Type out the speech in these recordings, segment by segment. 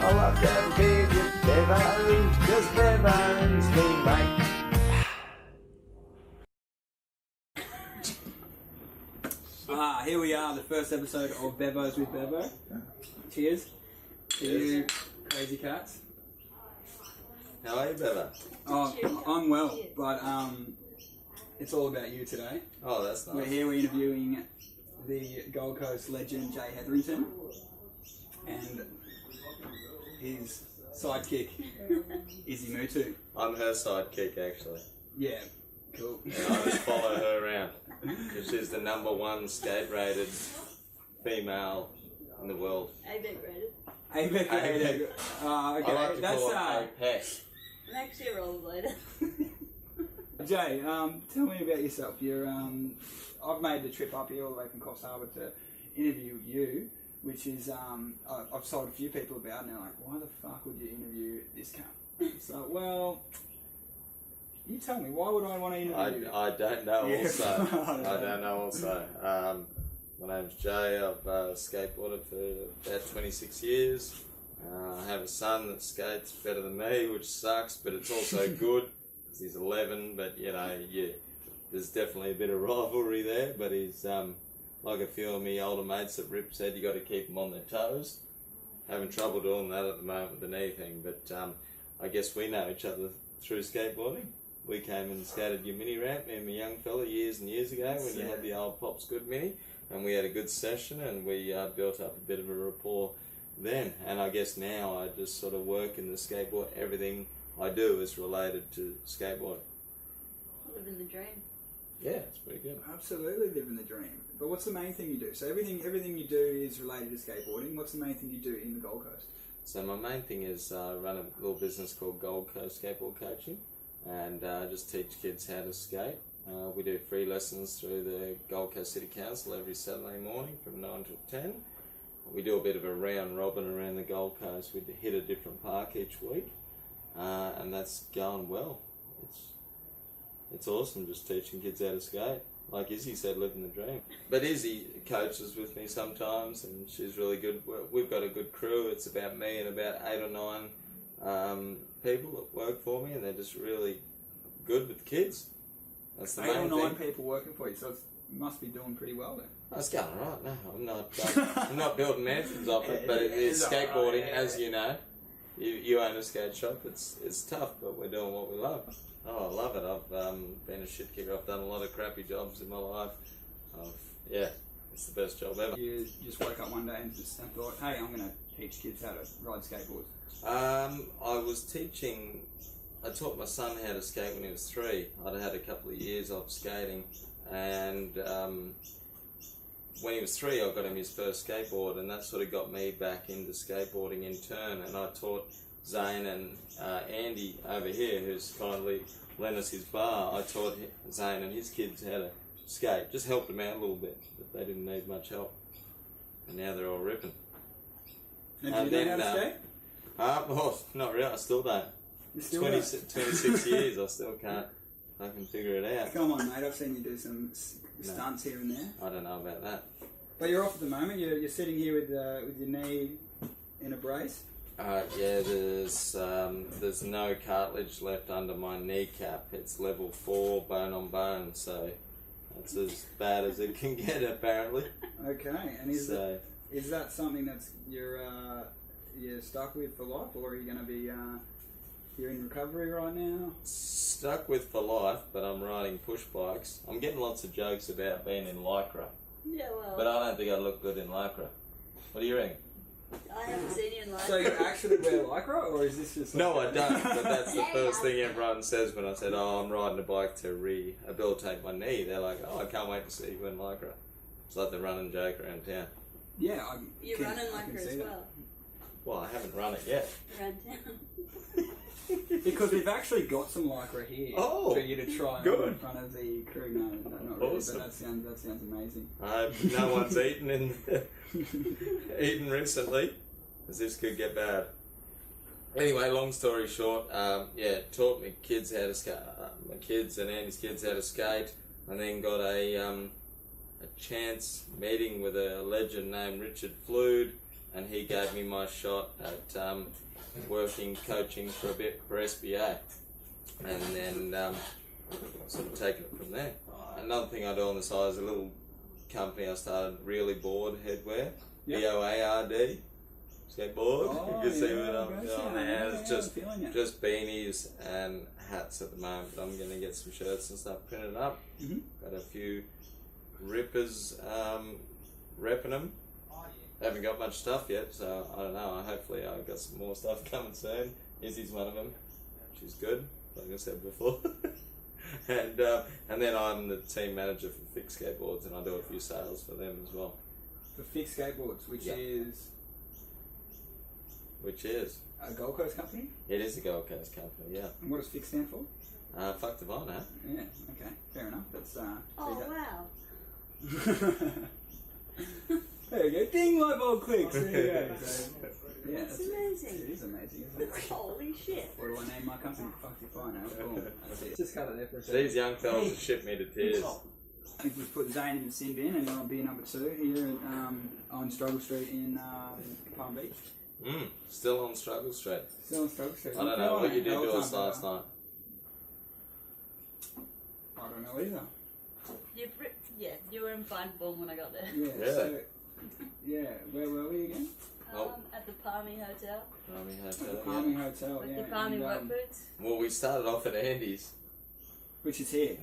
Oh, I've never been with Bevo, cause Bevo's me, mate. Here we are, the first episode of Bevo's with Bevo. Cheers to you crazy cats. How are you, Bevo? Oh, I'm well, but it's all about you today. Oh, that's nice. We're here, we're interviewing the Gold Coast legend Jay Hetherington and his sidekick Izy Mutu. I'm her sidekick, actually. Yeah, cool. Yeah, I just follow her around because she's the #1 skate-rated female in the world. ABEC rated. ABEC rated. Okay, I like to that's call it APEC. I'm actually a rollerblader. Jay, tell me about yourself. You're I've made the trip up here all the way from Coffs Harbour to interview you, which is I've told a few people about, and they're like, "Why the fuck would you interview this cunt?" It's like, well, you tell me. Why would I want to interview you? I don't know. Yeah. Also, I don't know. Also, my name's Jay. I've skateboarded for about 26 years. I have a son that skates better than me, which sucks, but it's also good because he's 11. But you know, there's definitely a bit of rivalry there. But he's like a few of me older mates that Rip said, you got to keep them on their toes. Having trouble doing that at the moment with the knee thing, but I guess we know each other through skateboarding. We came and skated your mini ramp, me and my young fella, years and years ago when you had the old Pops Good Mini, and we had a good session and we built up a bit of a rapport then. And I guess now I just sort of work in the skateboard. Everything I do is related to skateboarding. Living the dream. Yeah, it's pretty good. Absolutely living the dream. But what's the main thing you do? So everything you do is related to skateboarding. What's the main thing you do in the Gold Coast? So my main thing is run a little business called Gold Coast Skateboard Coaching, and just teach kids how to skate. We do free lessons through the Gold Coast City Council every Saturday morning from 9 till 10. We do a bit of a round robin around the Gold Coast. We hit a different park each week, and that's going well. It's awesome just teaching kids how to skate. Like Izzy said, living the dream. But Izzy coaches with me sometimes, and she's really good. We've got a good crew. It's about me and about 8 or 9 people that work for me, and they're just really good with kids. That's the 8 main or 9 thing. people working for you, so you must be doing pretty well then. That's going right. No, I'm not. I'm not building mansions off it, but it is skateboarding, as you know. You own a skate shop. It's tough, but we're doing what we love. Oh, I love it. I've been a shit kicker. I've done a lot of crappy jobs in my life. Yeah, it's the best job ever. You just woke up one day and just thought, hey, I'm going to teach kids how to ride skateboards. I taught my son how to skate when he was 3. I'd had a couple of years off skating, and when he was 3 I got him his first skateboard, and that sort of got me back into skateboarding in turn. And I taught Zane and Andy over here, who's kindly lent us his bar. I taught Zane and his kids how to skate, just helped them out a little bit, but they didn't need much help, and now they're all ripping. And do you know how to skate? Well, not really, I still don't. 26 years, I still can't figure it out. Come on, mate, I've seen you do some stunts here and there. I don't know about that. But you're off at the moment. You're sitting here with your knee in a brace. Yeah, there's no cartilage left under my kneecap. It's level 4 bone on bone, so that's as bad as it can get apparently. Okay, and is that something that's you're stuck with for life, or are you going to be you're in recovery right now? Stuck with for life, but I'm riding push bikes. I'm getting lots of jokes about being in Lycra. Yeah, well. But I don't think I look good in Lycra. What do you reckon? I haven't seen you in life. So you actually wear Lycra, or is this just like No, I don't, but that's the first thing everyone says when I said, oh, I'm riding a bike to rehabilitate my knee. They're like, oh, I can't wait to see you in Lycra. It's like the running joke around town. Yeah, You're running Lycra as well. Well, I haven't run it yet. Around town. Because we've actually got some Lycra here for you to try in front of the crew. No, not really, Awesome. but that sounds amazing. No one's eaten recently, as this could get bad. Anyway, long story short, taught my kids how to skate, my kids and Andy's kids how to skate, and then got a chance meeting with a legend named Richard Flood, and he gave me my shot at coaching for a bit for SBA, and then sort of taken it from there. Another thing I do on the side is a little company I started, Really Board Headwear, BOARD, skateboard. Oh, you can see yeah, what I'm doing there. yeah, It's yeah, just beanies and hats at the moment, but I'm going to get some shirts and stuff printed up. Mm-hmm. Got a few rippers repping them. Haven't got much stuff yet, so I don't know. Hopefully I've got some more stuff coming soon. Izy's one of them. She's good, like I said before. and then I'm the team manager for Fix Skateboards, and I do a few sales for them as well. For Fix Skateboards, which is a Gold Coast company? It is a Gold Coast company, yeah. And what does Fix stand for? Fuck Divine, eh? Yeah, okay, fair enough. That's wow. There you go. Ding, light bulb clicks. There you go. So, yeah, That's amazing. It is amazing, isn't it? Holy shit. What do I name my company? Fuck Divine. Boom. That's it. Just cut it there for a second. These young fellas have shipped me to tears. I think we've put Zane in the sin bin, and you're on beer number 2 here on Struggle Street in Palm Beach. Still on Struggle Street. Still on Struggle Street. I don't know what you did to us last night. I don't know either. You were in fine form when I got there. Yeah. Yeah. So, where were we again? At the Palmy Hotel. Palmy At the Hotel, Palmy Hotel, With yeah. the Palmy and, work boots. Well, we started off at Andy's, which is here.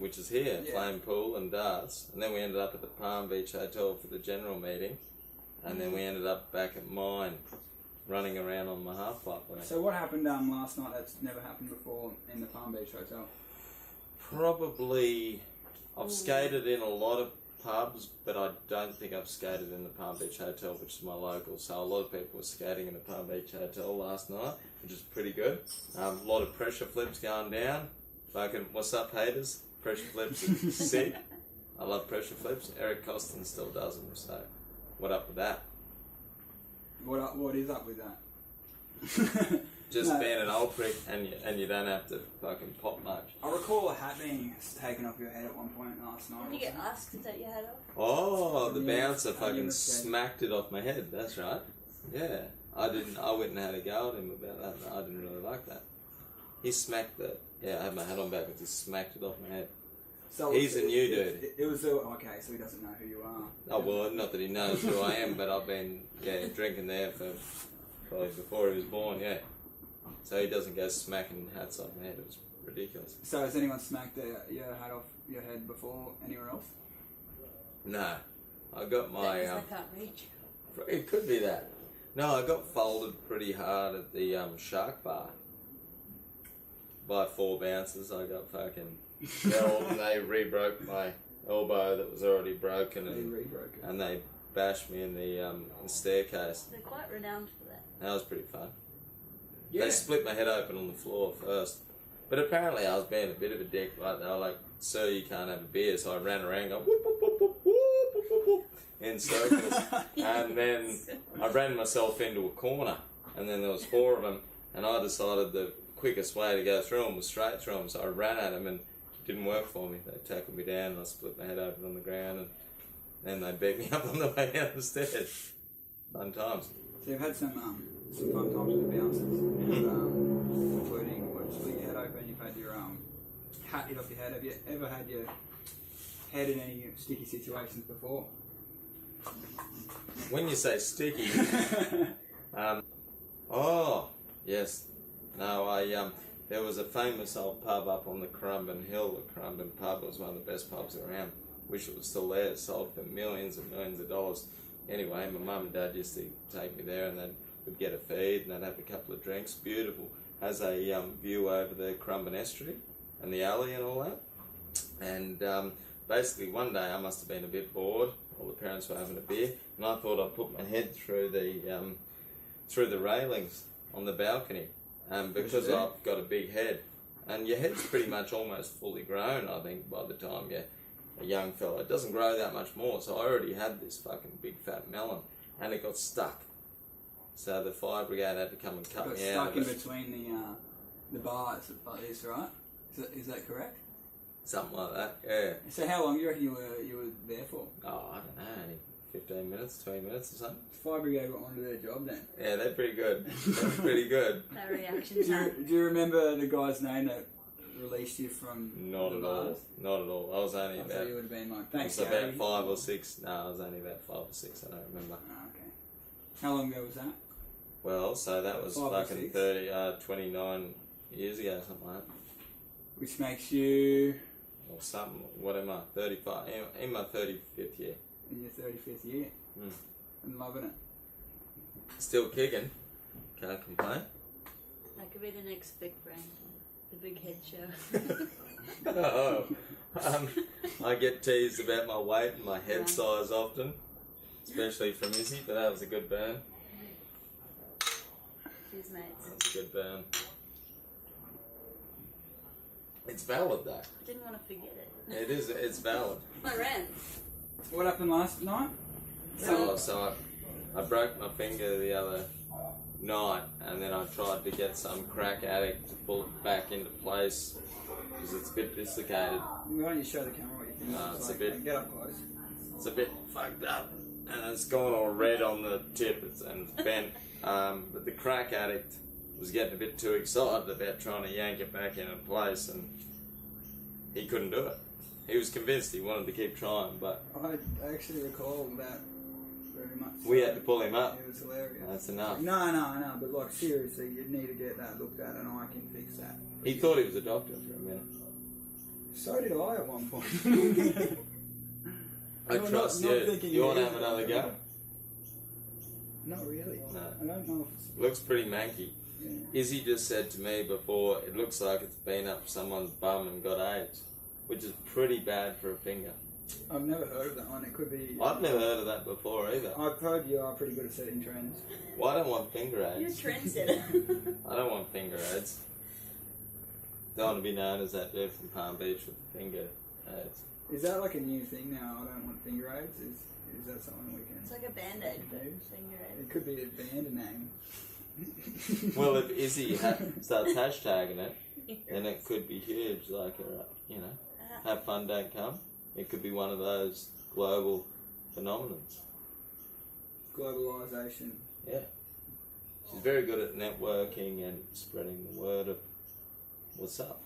playing pool and darts, and then we ended up at the Palm Beach Hotel for the general meeting, and then we ended up back at mine, running around on my half pipe. So what happened last night that's never happened before in the Palm Beach Hotel? Probably, I've skated in a lot of pubs, but I don't think I've skated in the Palm Beach Hotel, which is my local. So a lot of people were skating in the Palm Beach Hotel last night, which is pretty good. A lot of pressure flips going down. Fucking, what's up, haters? Pressure flips are sick. I love pressure flips. Eric Costin still does them, so what up with that? What is up with that? Just being an old prick, and you don't have to fucking pop much. I recall a hat being taken off your head at one point last night. Did you get asked to take your hat off? Oh, the Yeah, bouncer fucking smacked it off my head. That's right. Yeah, I went and had a go at him about that. I didn't really like that. He smacked it. Yeah, I had my hat on backwards. He smacked it off my head. So he's a new dude. It was okay, so he doesn't know who you are. Oh well, not that he knows who I am, but I've been drinking there for probably before he was born. Yeah. So he doesn't go smacking hats off my head. It was ridiculous. So has anyone smacked your hat off your head before anywhere else? No. I got my... I can't reach. It could be that. No, I got folded pretty hard at the Shark Bar. By 4 bouncers. I got fucking... they re-broke my elbow that was already broken. And they bashed me in the staircase. They're quite renowned for that. That was pretty fun. Yeah. They split my head open on the floor first. But apparently I was being a bit of a dick. Like, they were like, sir, you can't have a beer. So I ran around going, whoop, whoop, whoop, whoop, whoop, whoop, whoop, whoop, in circles. And then I ran myself into a corner. And then there was 4 of them. And I decided the quickest way to go through them was straight through them. So I ran at them and it didn't work for me. They tackled me down and I split my head open on the ground. And then they beat me up on the way down the stairs. Fun times. So you've had some fun times with the bouncers, including split your head open. You've had your hat hit off your head. Have you ever had your head in any sticky situations before? When you say sticky, oh yes, no, there was a famous old pub up on the Currumbin Hill. The Currumbin pub was one of the best pubs around. Wish it was still there. It sold for millions and millions of dollars. Anyway, my mum and dad used to take me there, and then we'd get a feed, and they'd have a couple of drinks. Beautiful. Has a view over the Currumbin Estuary and the alley and all that. And basically, one day I must have been a bit bored. All the parents were having a beer, and I thought I'd put my head through the railings on the balcony, because I've got a big head, and your head's pretty much almost fully grown. I think by the time you're a young fella, it doesn't grow that much more. So I already had this fucking big fat melon, and it got stuck. So the fire brigade had to come and cut me out. Stuck in between the bars like this, right? Is that correct? Something like that, yeah. So how long do you reckon you were there for? Oh, I don't know, 15 minutes, 20 minutes or something. Fire Brigade got onto their job then. Yeah, they're pretty good. They're pretty good. That reaction time. Do you remember the guy's name that released you from Not the at all. bars? Not at all. I was only I thought about... you would have been like, I thanks, was Gary. about 5 or 6. No, I was only about 5 or 6. I don't remember. Oh, okay. How long ago was that? Well, so that was 5 or fucking 6? 29 years ago, something like that. Which makes you Or something. What am I? 35. In my 35th year. in your 35th year Mm. and loving it. Still kicking. Can't complain. That could be the next big brand. The big head show. Oh, I get teased about my weight and my head Yeah. size often, especially from Izzy, but that was a good burn. Cheers, mates. That's a good burn. It's valid though. I didn't want to forget it. It is. It's valid. My rent. What happened last night? So I broke my finger the other night, and then I tried to get some crack addict to pull it back into place because it's a bit dislocated. Why don't you show the camera what you think? No, looks it's a like? bit- Get up close. It's a bit fucked up, and it's gone all red on the tip. And it's bent. But the crack addict was getting a bit too excited about trying to yank it back into place, and he couldn't do it. He was convinced he wanted to keep trying, but I actually recall that very much. we had to pull him up. It was hilarious. That's enough. No, but like seriously, you'd need to get that looked at, and I can fix that. He thought he was a doctor for a minute. So did I at one point. I No, trust not you. thinking You want to is have another go? Not really. No. I don't know if it's. Looks pretty manky. Yeah. Izzy just said to me before, it looks like it's been up someone's bum and got AIDS, which is pretty bad for a finger. I've never heard of that one. It could be. I've never heard of that before either. I've heard you are pretty good at setting trends. Well, I don't want finger You're a AIDS. trendsetter. I don't want finger AIDS. Don't want to be known as that dude from Palm Beach with the finger AIDS. Is that like a new thing now? I don't want finger aids. Is that something we can? It's like a band-aid for Use? finger It aid. could be a band name. Well, if Izzy starts hashtagging it, then it could be huge. Like, you know, have fun, don't come. It could be one of those global phenomenons. Globalization. Yeah. She's very good at networking and spreading the word of what's up.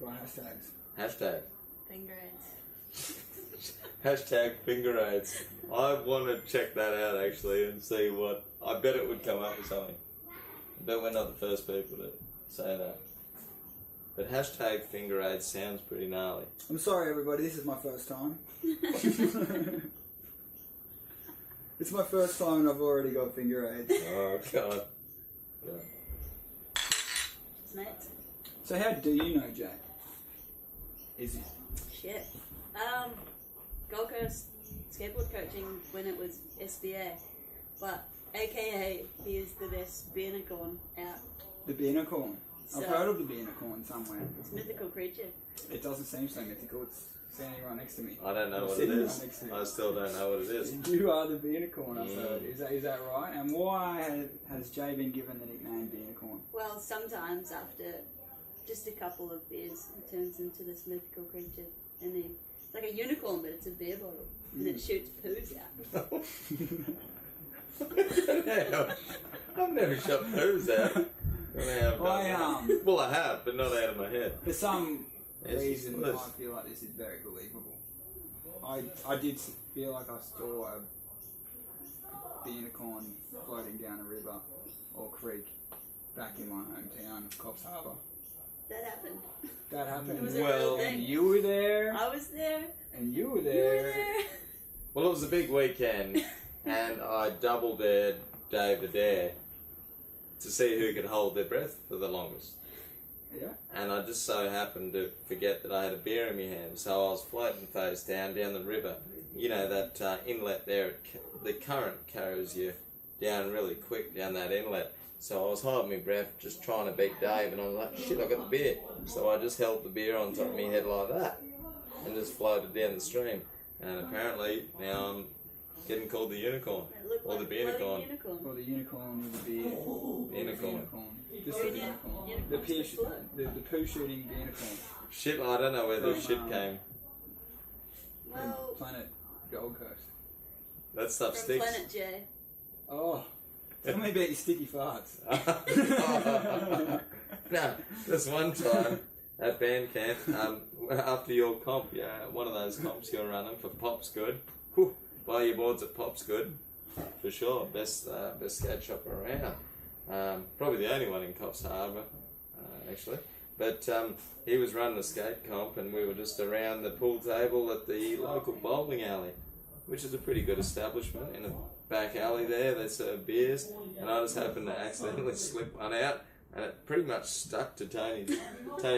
By hashtags. Hashtag. Finger aids. Hashtag finger aids. I want to check that out actually and see what. I bet it would come up with something. I bet we're not the first people to say that. But hashtag finger aids sounds pretty gnarly. I'm sorry, everybody. This is my first time. It's my first time, and I've already got finger aids. Oh, God. Yeah. Cheers, mates. So, how do you know Jay? Izzy. Shit. Gold Coast skateboard coaching when it was SBA, but AKA he is the best unicorn out. The Beanicorn. I've So- heard of the Beanicorn somewhere. It's a mythical creature. It doesn't seem so mythical. It's standing right next to me. I don't know I'm what it sitting is. right next to me. I still don't know what it is. You are the Beanicorn, I've Mm. heard. Is that right? And why has Jay been given the nickname Beanicorn? Well, sometimes after just a couple of beers, it turns into this mythical creature, and then it's like a unicorn, but it's a beer bottle, and it shoots poos out. Hell, I've never shot poos out. Well, I have, but not out of my head. For some Yes, reason, it is. I feel like this is very believable. I did feel like I saw a Beanicorn floating down a river or creek back in my hometown of Coffs Harbour. That happened. That happened. It was a Well, real And thing. you were there. I was there. And you were You there. were there. Well, it was a big weekend, and I double dared Dave Adair to see who could hold their breath for the longest. Yeah. And I just so happened to forget that I had a beer in my hand, so I was floating face down the river. You know, that inlet there, the current carries you down really quick down that inlet. So I was holding my breath, just trying to beat Dave, and I was like, shit, I got the beer. So I just held the beer on top of my head like that, and just floated down the stream. And apparently, now I'm getting called the unicorn, It looked or the like a beanicorn. bloody unicorn. Or the unicorn with the beard. Beanicorn. Just the unicorn. The poo shooting Beanicorn. Shit, I don't know where the shit came. Well, Planet Gold Coast. That stuff From sticks. Planet J. Oh, tell me about your sticky farts. No, this one time at band camp, after your comp, one of those comps you're running for Pop's Good. Whew, buy your boards at Pop's Good, for sure. Best skate shop around. Probably the only one in Coffs Harbour, actually. But he was running a skate comp, and we were just around the pool table at the local bowling alley, which is a pretty good establishment. In a back alley there, they serve beers, and I just happened to accidentally slip one out, and it pretty much stuck to Tony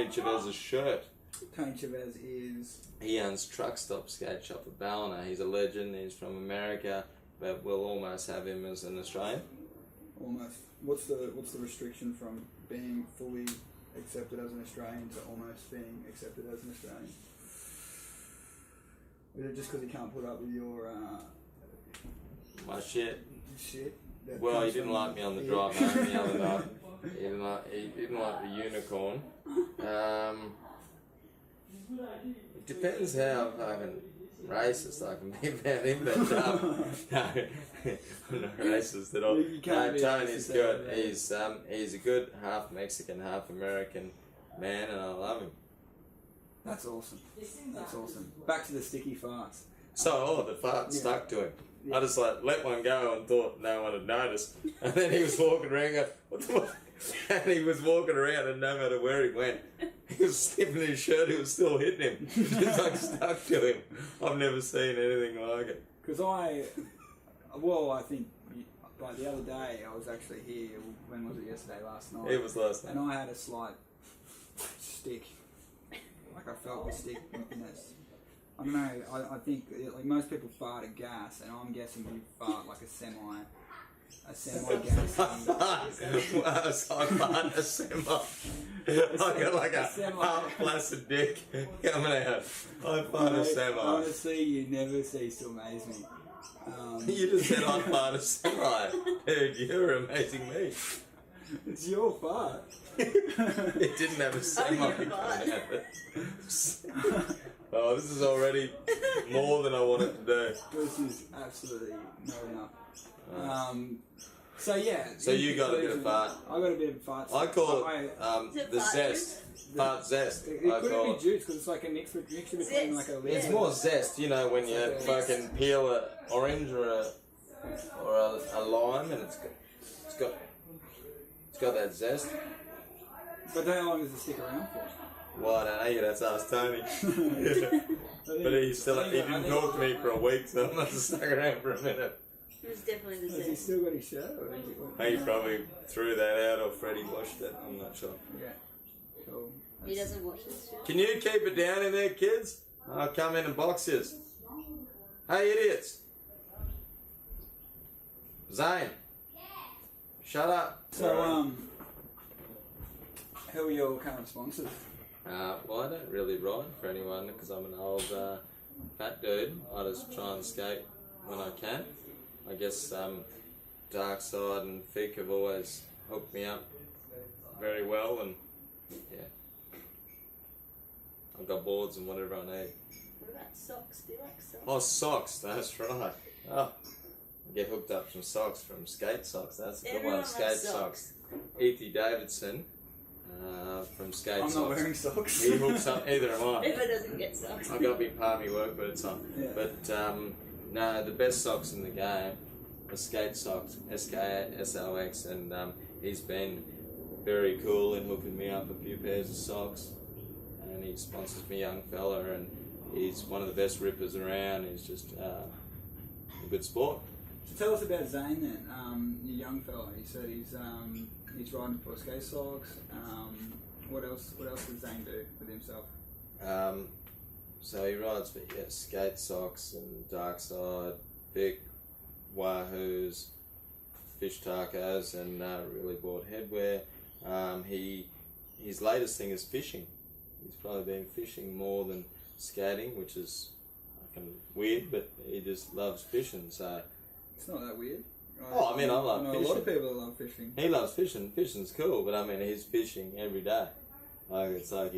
Chavez's shirt. Tony Chavez is... He owns Truck Stop Skate Shop at Ballina. He's a legend. He's from America, but we'll almost have him as an Australian. Almost. What's the restriction from being fully accepted as an Australian to almost being accepted as an Australian? Is it just because he can't put up with your My shit. shit? Well, he didn't like me on the drive home the other night. He didn't like the unicorn. It depends how fucking racist I can be about him, but no, I'm not racist at all. You can't be Tony's racist good. about that. He's a good half Mexican, half American man, and I love him. That's awesome. That's awesome. Back to the sticky farts. So, the fart stuck to him. I just let one go and thought no one had noticed. And then he was walking around going, what the fuck? And he was walking around, and no matter where he went, he was sniffing his shirt, it was still hitting him. Just like stuck to him. I've never seen anything like it. Because I think, like the other day, I was actually here, when was it, yesterday, last night? It was last night. And I had a slight stick. Like I felt the stick. I don't know, I think like most people fart at gas, and I'm guessing you fart like a semi gas thing. I fart a semi. I got like a half flaccid dick coming out. I fart a semi. Honestly, you never cease to amaze me. You just said I fart a semi. Dude, you're amazing me. It's your fart. It didn't have a semi coming out of it. Oh, this is already more than I wanted to do. This is absolutely not enough. So yeah. So you got a bit of fart. I got a bit of fart. I call it the fart zest. Fart zest. It I couldn't call be it. juice because it's like a mixture between Zest. like a It's lemon. more zest, you know, when you fucking peel an orange or a lime, and it's got that zest. But how long does it stick around for? Well, I don't know. You'd have to ask Tony. But he didn't talk to me for a week, so I must have stuck around for a minute. It was definitely the Has he same. still got his shirt? Or did He probably threw that out, or Freddie washed it. I'm not sure. Yeah. Cool. He doesn't watch this shit. Can you keep it down in there, kids? I'll come in and box yous. Hey, idiots. Zane. Shut up. So, who are your current sponsors? Well, I don't really ride for anyone because I'm an old fat dude. I just try and skate when I can. I guess Dark Side and Fick have always hooked me up very well, and yeah, I've got boards and whatever I need. What about socks? Do you like socks? Oh, socks, that's right. Oh, I get hooked up some socks from Skate Socks. That's a good Everyone one. loves Skate socks. Ethy Davidson from Skate I'm Socks. not wearing socks. He hooks up, either am I. Bevo doesn't get socks. I've got to be part of my work, but it's on. Yeah. But no, the best socks in the game are Skate Socks, SKSOX, and he's been very cool in hooking me up a few pairs of socks. And he sponsors me, young fella, and he's one of the best rippers around. He's just a good sport. So tell us about Zane then, your young fella. He said he's riding for Skate Socks. What else does Zane do with himself? So he rides for Skate Socks and Dark Side, Vic, Wahoos, Fish Tacos, and really bought headwear. His latest thing is fishing. He's probably been fishing more than skating, which is fucking weird, but he just loves fishing. So It's not that weird. Oh, I mean, I love know fishing. a lot of people that love fishing. he loves fishing. Fishing's cool, but I mean, he's fishing every day. Like it's like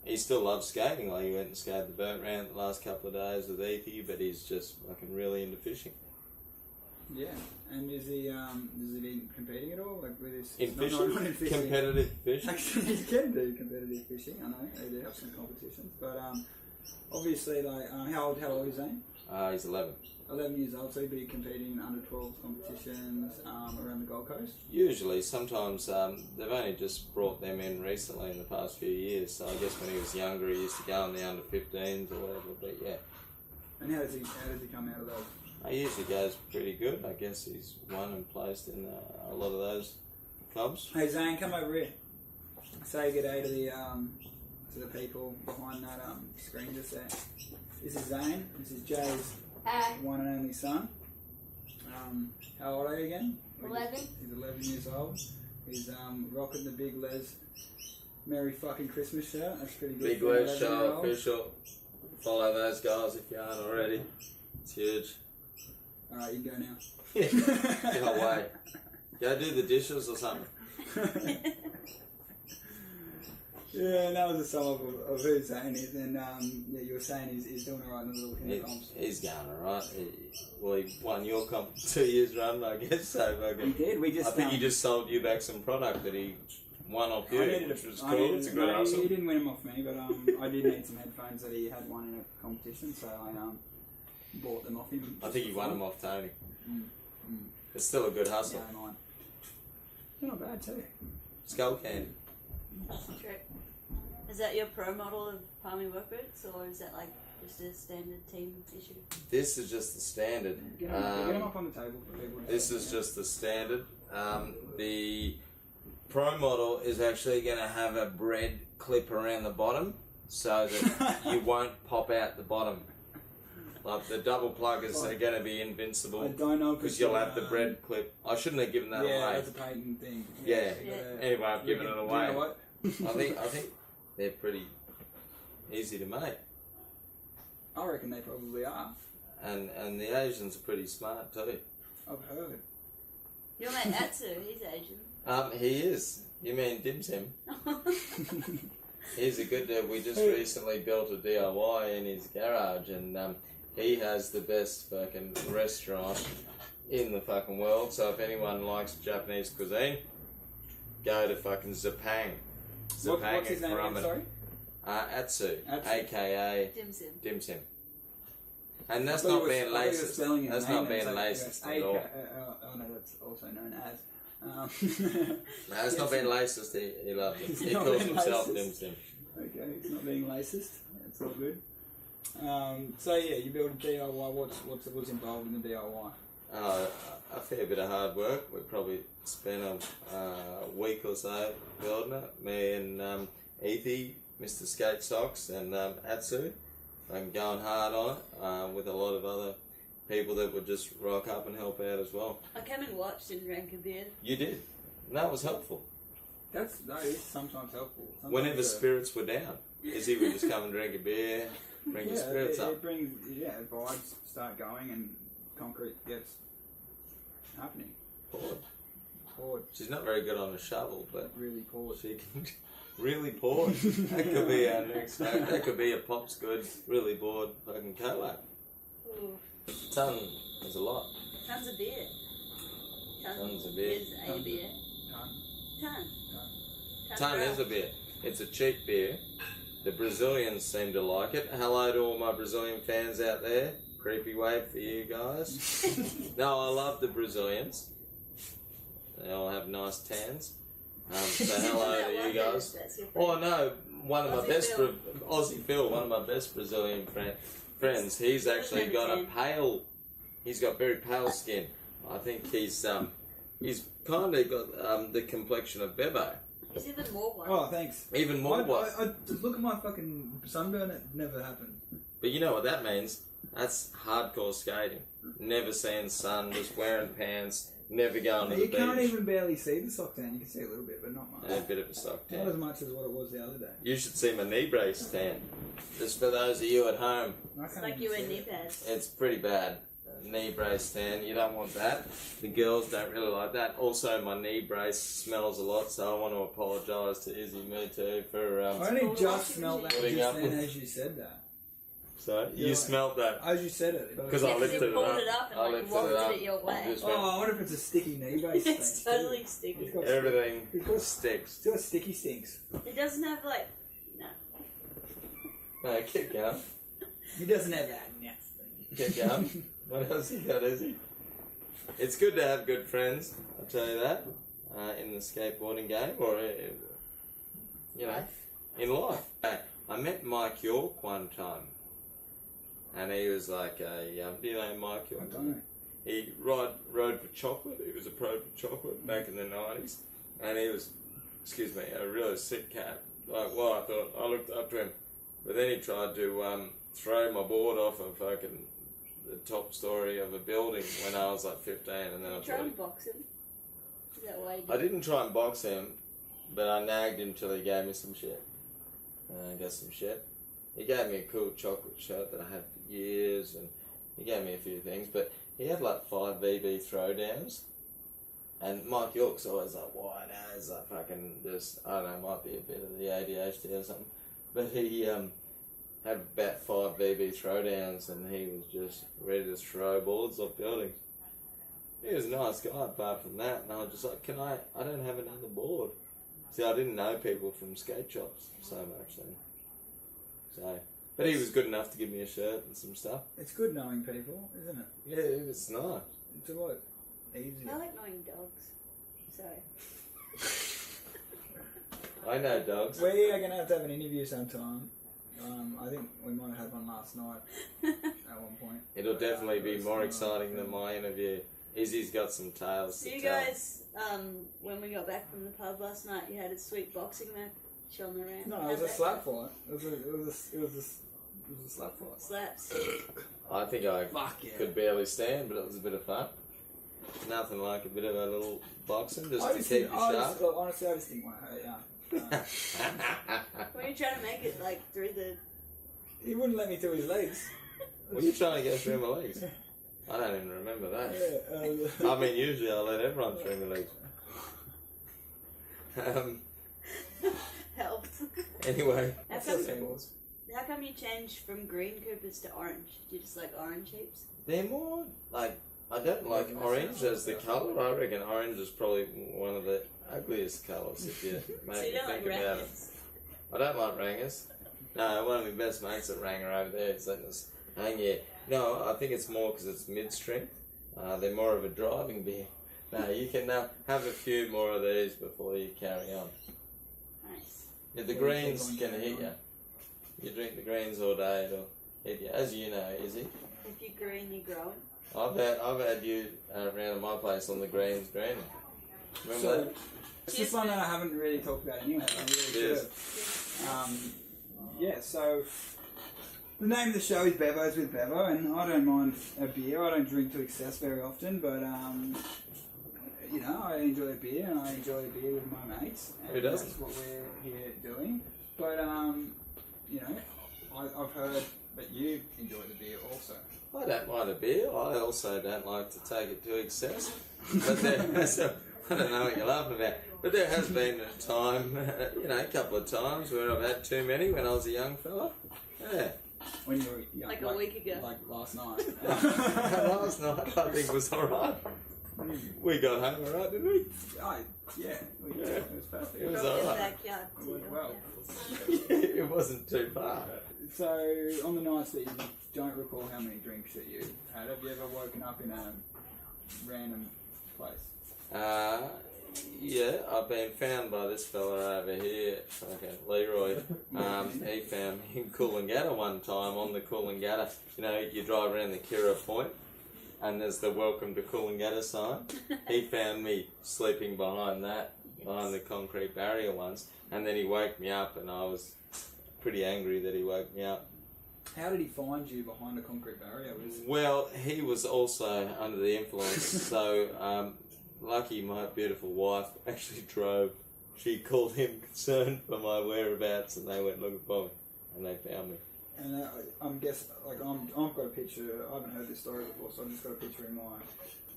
he still loves skating. Like he went and skated the boat round the last couple of days with Ethy, but he's just fucking really into fishing. Yeah, and is he been competing at all, like with his In fishing? not in fishing. Competitive fishing? Actually, you can do competitive fishing. I know they do have some competitions, but obviously, like how old is Zane? He's 11. 11 years old, so he'd be competing in under 12 competitions around the Gold Coast. Usually, sometimes they've only just brought them in recently in the past few years. So I guess when he was younger, he used to go in the under 15s or whatever. But yeah. And how does he come out of those? He usually goes pretty good. I guess he's won and placed in a lot of those clubs. Hey Zane, come over here. Say good day to the people behind that screen just there. This is Zane. This is Jay's one and only son. How old are you again? 11. He's 11 years old. He's rocking the Big Les Merry fucking Christmas shirt. That's pretty good. Big Les show official. Follow those guys if you aren't already. It's huge. Alright, you can go now. Get away. Go do the dishes or something. Yeah, and that was a sum of who Zane is, and yeah, you were saying he's doing alright in the little Kinder comps. He's going alright. He won your comp 2 years run, I guess. So he did. I think he just sold you back some product that he won off you, which was cool. It's a good hustle. He didn't win them off me, but I did need some headphones that he had won in a competition, so I bought them off him. I think he won them off Tony. Mm. It's still a good hustle. Yeah, mine. They're not bad too. Skull candy. That's the trick. Is that your pro model of palmy work boots, or is that like just a standard team issue? This is just the standard. Get them up on the table for people. This is just the standard. The pro model is actually going to have a bread clip around the bottom so that you won't pop out the bottom. Like the double pluggers are going to be invincible. I don't know because you'll have the bread clip. I shouldn't have given that away. Yeah, that's a patent thing. Yeah. Anyway, I've given it away. You know what? I think they're pretty easy to make. I reckon they probably are. And the Asians are pretty smart too. I've heard. Your mate Atsu, he's Asian. He is. You mean Dim Sim? He's a good dude. We just recently built a DIY in his garage, and he has the best fucking restaurant in the fucking world. So if anyone likes Japanese cuisine, go to fucking Zapang. What's his name again, sorry? Atsu, aka Dim Sim. And that's not being racist. That's not being racist at all. Oh no, that's also known as. No, it's not being racist. He loves it. He calls himself Dim Sim. Okay, it's not being racist. It's all good. So yeah, you build a DIY. What's involved in the DIY? A fair bit of hard work. We probably spent a week or so building it. Me and Izy, Mr. Skate Socks, and Atsu. I'm going hard on it with a lot of other people that would just rock up and help out as well. I came and watched and drank a beer. You did. And that was helpful. That is sometimes helpful. Sometimes whenever spirits were down, Izzy would just come and drink a beer, bring your spirits up. It brings, vibes start going and concrete gets happening. Poured. She's not very good on a shovel, but really poured. She can really poured. That could be our next. That could be a Pop's Good really bored fucking collab. Ton is a lot. Tons of beer. Tons of beer. Is a beer. Ton is a beer. It's a cheap beer. The Brazilians seem to like it. Hello to all my Brazilian fans out there. Creepy wave for you guys. No, I love the Brazilians. They all have nice tans. So hello to you guys. Oh no, one of my best Aussie Phil, one of my best Brazilian friends. He's actually got a pale. He's got very pale skin. I think he's kind of got the complexion of Bevo. He's even more white. Oh, thanks. Even more white. I look at my fucking sunburn. It never happened. But you know what that means? That's hardcore skating. Never seeing sun, just wearing pants, never going to the beach. You can't even barely see the sock tan. You can see a little bit, but not much. A bit of a sock tan. Not as much as what it was the other day. You should see my knee brace tan. Just for those of you at home. It's like you wear knee pads. It's pretty bad. Knee brace tan, you don't want that. The girls don't really like that. Also, my knee brace smells a lot, so I want to apologise to Izy Mutu for... I only just smelled that just then as you said that. So you Yeah. smelled that. As you said it. Because Yeah, I 'cause lifted you it pulled up. it up and I like lifted wafted it up. it your way. Just Oh, I wonder if it's a sticky knee base thing. It's totally sticky. It's got Everything It's got sticks. Still sticky stinks. It doesn't have like no. No, keep going. He doesn't have that. Yeah. Keep going. What else you got, Izzy? It's good to have good friends, I'll tell you that, in the skateboarding game, or, you know, in life. I met Mike York one time, and he was like a, do you know Mike York? I don't know. He rode for chocolate. He was a pro for chocolate back in the 90s, and he was, excuse me, a really sick cat. Like, well, I thought, I looked up to him, but then he tried to throw my board off of fucking the top story of a building when I was like 15, and then I Try thought, and box him. Is that why you did I didn't try and box him, but I nagged him till he gave me some shit. I got some shit. He gave me a cool chocolate shirt that I had for years, and he gave me a few things, but he had like 5 VB throwdowns. And Mike York's always like, why now? He's like fucking just, I don't know, might be a bit of the ADHD or something. But he had about 5 VB throwdowns, and he was just ready to throw boards off buildings. He was a nice guy apart from that, and I was just like, I don't have another board. See, I didn't know people from skate shops so much then. So, but he was good enough to give me a shirt and some stuff. It's good knowing people, isn't it? Yeah, it's nice. It's a lot easier. I like knowing dogs. So I know dogs. We are going to have an interview sometime. I think we might have had one last night at one point. It'll definitely be more exciting than my interview. Izzy's got some tales so to you tell. guys, when we got back from the pub last night, you had a sweet boxing match on the round. No, it was a slap fight. It was a slap fight. Slaps. I think I Fuck yeah. could barely stand, but it was a bit of fun. Nothing like a bit of a little boxing just I to just keep didn't, you I sharp. just, honestly, I just didn't want to hurt you. Were you trying to make it like through the? He wouldn't let me do his legs. What are you trying to get through my legs? I don't even remember that. Yeah, I mean, usually I let everyone through my legs. Helped. Anyway, How that's come, what it was. how come you changed from green Coopers to orange? Do you just like orange heaps? they're more like, I don't like orange as the colour. I reckon orange is probably one of the ugliest colours if you So make you me don't like think about it. rangers? I don't like rangers. No, one of my best mates at Ranger over there is letting us hang here. No, I think it's more because it's mid-strength. They're more of a driving beer. No, you can have a few more of these before you carry on. Nice. Yeah, the greens can hit you. You drink the greens all day, it'll hit you. As you know, Izzy. If you're green, you're growing. I've had you around at my place on the greens green. Remember So, that? it's just one that I haven't really talked about anyway. I really should Yes. have. Yeah, so the name of the show is Bevo's with Bevo, and I don't mind a beer. I don't drink to excess very often, but you know, I enjoy a beer, and I enjoy a beer with my mates. And Who doesn't? That's what we're here doing. But you know, I've heard that you enjoy the beer also. I don't mind a beer. I also don't like to take it to excess. But I don't know what you're laughing about. But there has been a time, you know, a couple of times where I've had too many when I was a young fella. Yeah. When you were young, Like a week ago. like last night. Last night I think was alright. We got home alright, didn't we? Yeah, Yeah. it was perfect. It was From your alright. backyard. It went well. It wasn't too far. So, on the nights that you don't recall how many drinks that you had, have you ever woken up in a random place? Yeah, I've been found by this fella over here, okay, Leroy. He found me in Coolangatta one time on the Coolangatta. You know, you drive around the Kira Point and there's the Welcome to Coolangatta sign. He found me sleeping behind that, behind the concrete barrier once, and then he woke me up, and I was pretty angry that he woke me up. How did he find you behind a concrete barrier? Well, he was also under the influence, so lucky my beautiful wife actually drove. She called him concerned for my whereabouts, and they went looking for me, and they found me. And I'm guessing, like, I've got a picture. I haven't heard this story before, so I've just got a picture in my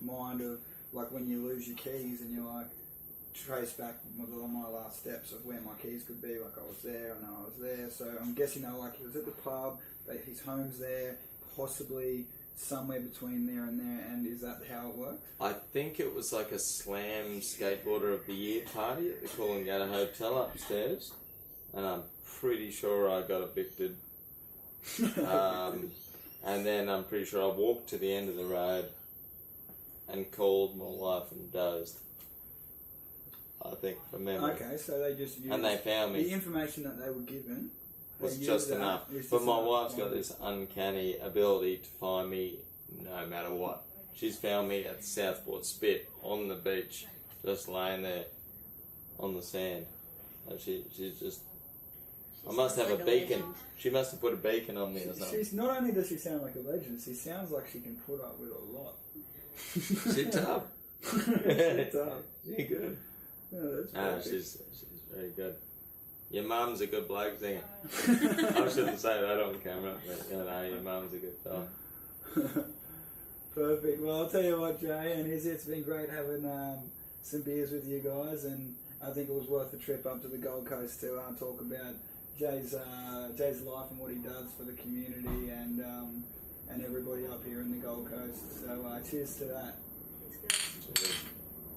mind of like when you lose your keys and you're like, trace back on my last steps of where my keys could be. Like I was there, I know I was there. So I'm guessing, like he was at the pub, that his home's there, possibly somewhere between there and there. And is that how it works? I think it was like a Slam Skateboarder of the Year party at the Coolangatta Hotel upstairs, and I'm pretty sure I got evicted. And then I'm pretty sure I walked to the end of the road and called my wife and dozed. I think, from memory. Okay, so they just used... And they found me. The information that they were given... Was just enough. But my wife's got this uncanny ability to find me no matter what. She's found me at Southport Spit on the beach, just laying there on the sand. And she's just... I must have a beacon. She must have put a beacon on me or something. She's, not only does she sound like a legend, she sounds like she can put up with a lot. She's tough. She's tough. She's good. Oh, that's she's very good. Your mum's a good bloke singer. I shouldn't say that on camera, but your mum's a good fella. Perfect. Well, I'll tell you what, Jay and Izzy, it's been great having some beers with you guys, and I think it was worth the trip up to the Gold Coast to talk about Jay's life and what he does for the community and everybody up here in the Gold Coast. So cheers to that. Cheers.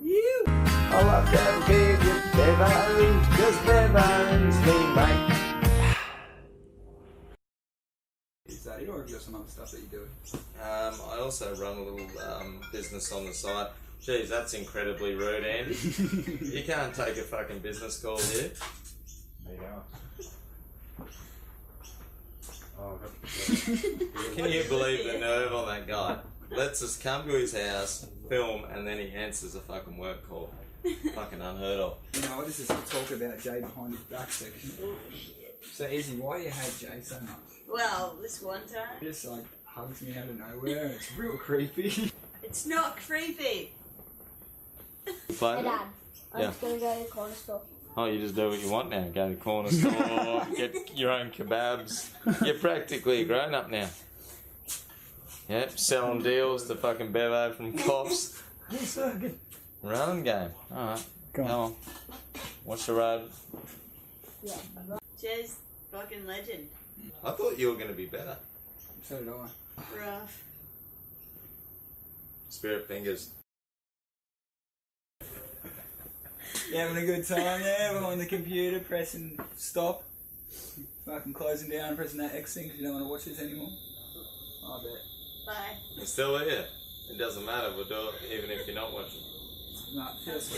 You. I love to be with Bevo, cause Bevo's me, mate. Is that it, or have you got some other stuff that you do? I also run a little business on the side. Geez, that's incredibly rude, Andy. You can't take a fucking business call here. There you go. Oh, Can you believe the nerve on that guy? Lets us come to his house, film, and then he answers a fucking work call. Fucking unheard of. You know, this is to talk about Jay behind his back section. So, Izzy, why do you hate Jay so much? Well, this one time. He just like hugs me out of nowhere and it's real creepy. It's not creepy. Play Hey it? Dad, I'm Yeah. just gonna go to the corner store. Oh, you just do what you want now. Go to the corner store, get your own kebabs. You're practically a grown up now. Yep, selling deals to fucking Bevo from Cops. Running game. Alright, come on. Watch the road. Yeah. Jay's fucking legend. I thought you were going to be better. So did I. Rough. Spirit fingers. You having a good time there behind the computer, pressing stop, fucking closing down, pressing that X thing because you don't want to watch this anymore? I bet. Bye. You're still here. It doesn't matter, we'll do it even if you're not watching. No, just